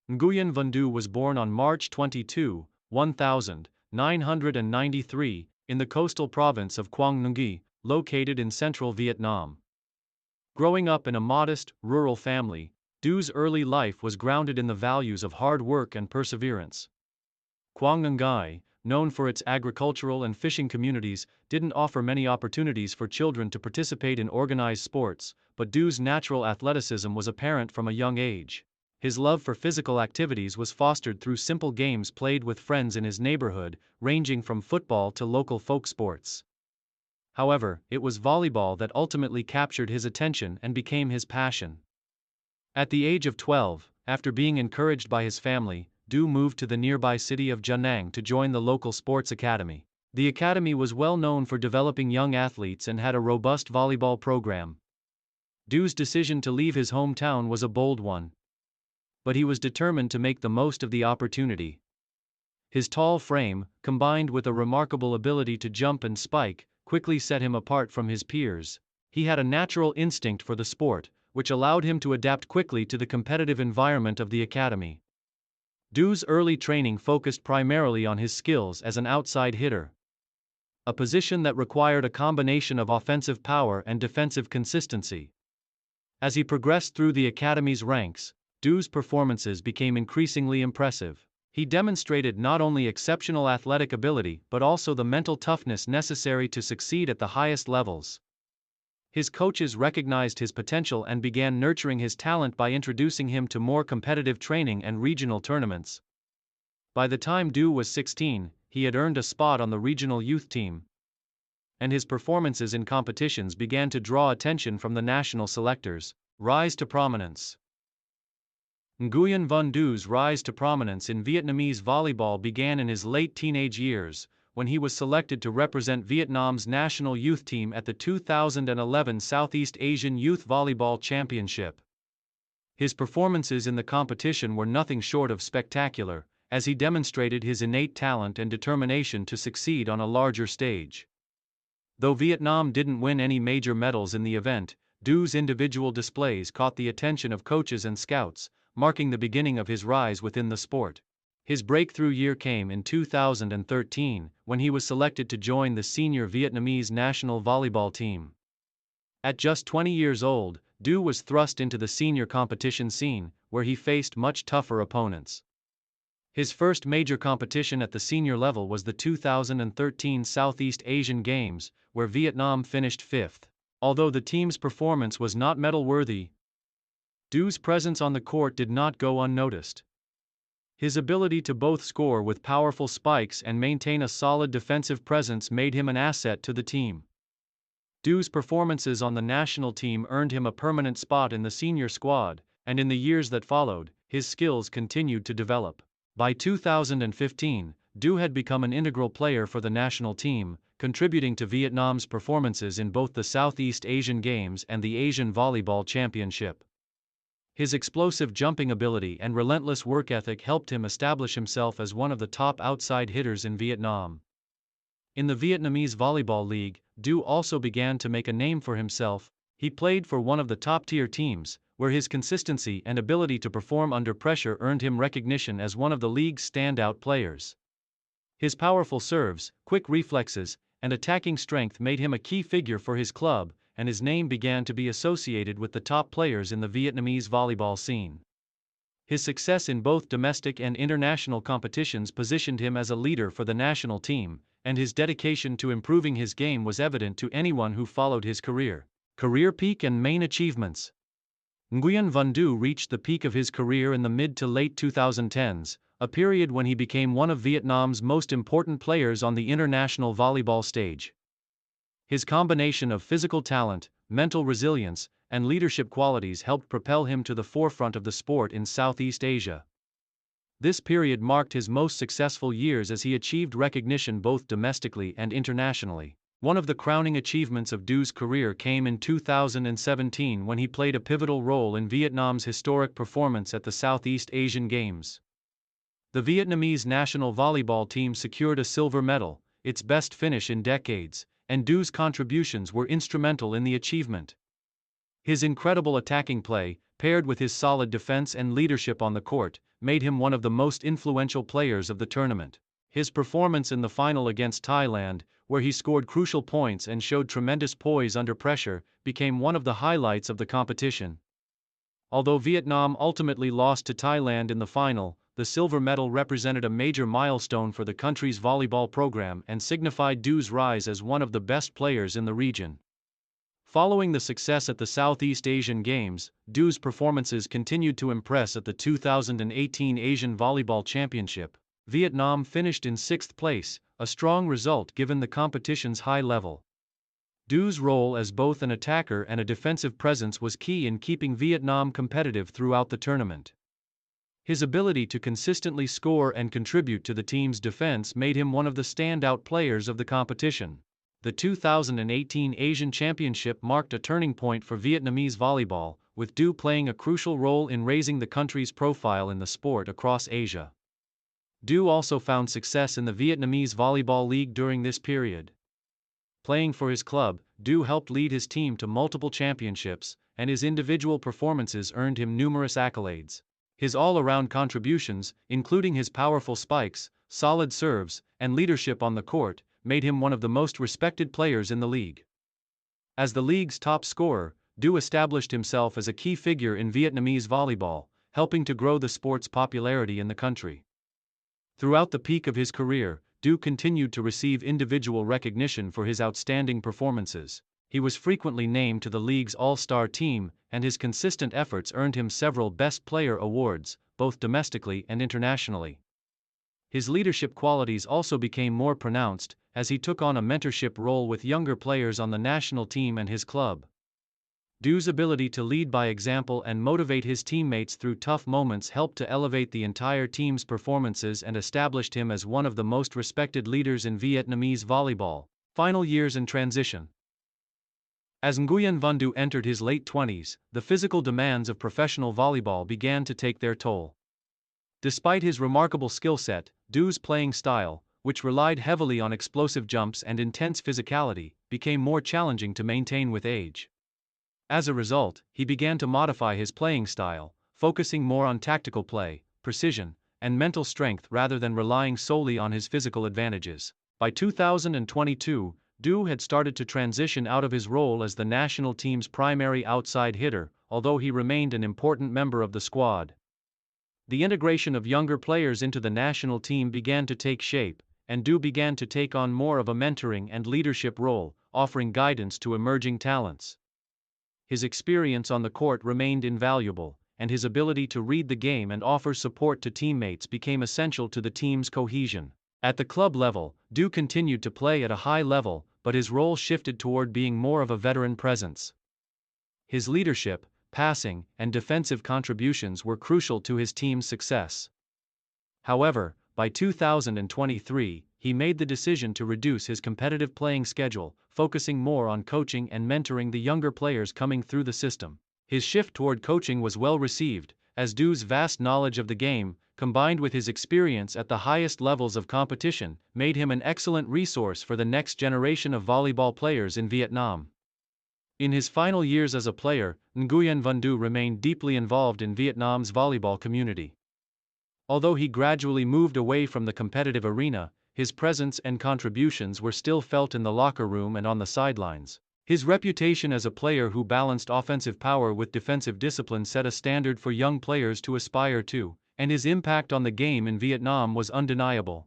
Nguyễn Văn Dữ was born on March 22, 1993, in the coastal province of Quang Nguy, located in central Vietnam. Growing up in a modest, rural family, Du's early life was grounded in the values of hard work and perseverance. Quang Nguy, known for its agricultural and fishing communities, didn't offer many opportunities for children to participate in organized sports, but Du's natural athleticism was apparent from a young age. His love for physical activities was fostered through simple games played with friends in his neighborhood, ranging from football to local folk sports. However, it was volleyball that ultimately captured his attention and became his passion. At the age of 12, after being encouraged by his family, Du moved to the nearby city of Da Nang to join the local sports academy. The academy was well known for developing young athletes and had a robust volleyball program. Du's decision to leave his hometown was a bold one, but he was determined to make the most of the opportunity. His tall frame, combined with a remarkable ability to jump and spike, quickly set him apart from his peers. He had a natural instinct for the sport, which allowed him to adapt quickly to the competitive environment of the academy. Du's early training focused primarily on his skills as an outside hitter, a position that required a combination of offensive power and defensive consistency. As he progressed through the academy's ranks, Du's performances became increasingly impressive. He demonstrated not only exceptional athletic ability but also the mental toughness necessary to succeed at the highest levels. His coaches recognized his potential and began nurturing his talent by introducing him to more competitive training and regional tournaments. By the time Du was 16, he had earned a spot on the regional youth team, and his performances in competitions began to draw attention from the national selectors. Rise to prominence. Nguyễn Văn Dữ rise to prominence in Vietnamese volleyball began in his late teenage years, when he was selected to represent Vietnam's national youth team at the 2011 Southeast Asian Youth Volleyball Championship. His performances in the competition were nothing short of spectacular, as he demonstrated his innate talent and determination to succeed on a larger stage. Though Vietnam didn't win any major medals in the event, Du's individual displays caught the attention of coaches and scouts, marking the beginning of his rise within the sport. His breakthrough year came in 2013, when he was selected to join the senior Vietnamese national volleyball team. At just 20 years old, Du was thrust into the senior competition scene, where he faced much tougher opponents. His first major competition at the senior level was the 2013 Southeast Asian Games, where Vietnam finished fifth. Although the team's performance was not medal-worthy, Du's presence on the court did not go unnoticed. His ability to both score with powerful spikes and maintain a solid defensive presence made him an asset to the team. Du's performances on the national team earned him a permanent spot in the senior squad, and in the years that followed, his skills continued to develop. By 2015, Du had become an integral player for the national team, contributing to Vietnam's performances in both the Southeast Asian Games and the Asian Volleyball Championship. His explosive jumping ability and relentless work ethic helped him establish himself as one of the top outside hitters in Vietnam. In the Vietnamese Volleyball League, Du also began to make a name for himself. He played for one of the top-tier teams, where his consistency and ability to perform under pressure earned him recognition as one of the league's standout players. His powerful serves, quick reflexes, and attacking strength made him a key figure for his club, and his name began to be associated with the top players in the Vietnamese volleyball scene. His success in both domestic and international competitions positioned him as a leader for the national team, and his dedication to improving his game was evident to anyone who followed his career. Career peak and main achievements. Nguyễn Văn Dữ reached the peak of his career in the mid to late 2010s, a period when he became one of Vietnam's most important players on the international volleyball stage. His combination of physical talent, mental resilience, and leadership qualities helped propel him to the forefront of the sport in Southeast Asia. This period marked his most successful years as he achieved recognition both domestically and internationally. One of the crowning achievements of Du's career came in 2017 when he played a pivotal role in Vietnam's historic performance at the Southeast Asian Games. The Vietnamese national volleyball team secured a silver medal, its best finish in decades, and Du's contributions were instrumental in the achievement. His incredible attacking play, paired with his solid defense and leadership on the court, made him one of the most influential players of the tournament. His performance in the final against Thailand, where he scored crucial points and showed tremendous poise under pressure, became one of the highlights of the competition. Although Vietnam ultimately lost to Thailand in the final, the silver medal represented a major milestone for the country's volleyball program and signified Du's rise as one of the best players in the region. Following the success at the Southeast Asian Games, Du's performances continued to impress at the 2018 Asian Volleyball Championship. Vietnam finished in sixth place, a strong result given the competition's high level. Du's role as both an attacker and a defensive presence was key in keeping Vietnam competitive throughout the tournament. His ability to consistently score and contribute to the team's defense made him one of the standout players of the competition. The 2018 Asian Championship marked a turning point for Vietnamese volleyball, with Du playing a crucial role in raising the country's profile in the sport across Asia. Du also found success in the Vietnamese Volleyball League during this period. Playing for his club, Du helped lead his team to multiple championships, and his individual performances earned him numerous accolades. His all-around contributions, including his powerful spikes, solid serves, and leadership on the court, made him one of the most respected players in the league. As the league's top scorer, Du established himself as a key figure in Vietnamese volleyball, helping to grow the sport's popularity in the country. Throughout the peak of his career, Du continued to receive individual recognition for his outstanding performances. He was frequently named to the league's all-star team, and his consistent efforts earned him several Best Player awards, both domestically and internationally. His leadership qualities also became more pronounced, as he took on a mentorship role with younger players on the national team and his club. Du's ability to lead by example and motivate his teammates through tough moments helped to elevate the entire team's performances and established him as one of the most respected leaders in Vietnamese volleyball. Final years and transition. As Nguyễn Văn Dữ entered his late 20s, the physical demands of professional volleyball began to take their toll. Despite his remarkable skill set, Du's playing style, which relied heavily on explosive jumps and intense physicality, became more challenging to maintain with age. As a result, he began to modify his playing style, focusing more on tactical play, precision, and mental strength rather than relying solely on his physical advantages. By 2022, Du had started to transition out of his role as the national team's primary outside hitter, although he remained an important member of the squad. The integration of younger players into the national team began to take shape, and Du began to take on more of a mentoring and leadership role, offering guidance to emerging talents. His experience on the court remained invaluable, and his ability to read the game and offer support to teammates became essential to the team's cohesion. At the club level, Du continued to play at a high level, but his role shifted toward being more of a veteran presence. His leadership, passing, and defensive contributions were crucial to his team's success. However, by 2023, he made the decision to reduce his competitive playing schedule, focusing more on coaching and mentoring the younger players coming through the system. His shift toward coaching was well received, as Du's vast knowledge of the game, combined with his experience at the highest levels of competition, made him an excellent resource for the next generation of volleyball players in Vietnam. In his final years as a player, Nguyễn Văn Dữ remained deeply involved in Vietnam's volleyball community. Although he gradually moved away from the competitive arena, his presence and contributions were still felt in the locker room and on the sidelines. His reputation as a player who balanced offensive power with defensive discipline set a standard for young players to aspire to, and his impact on the game in Vietnam was undeniable.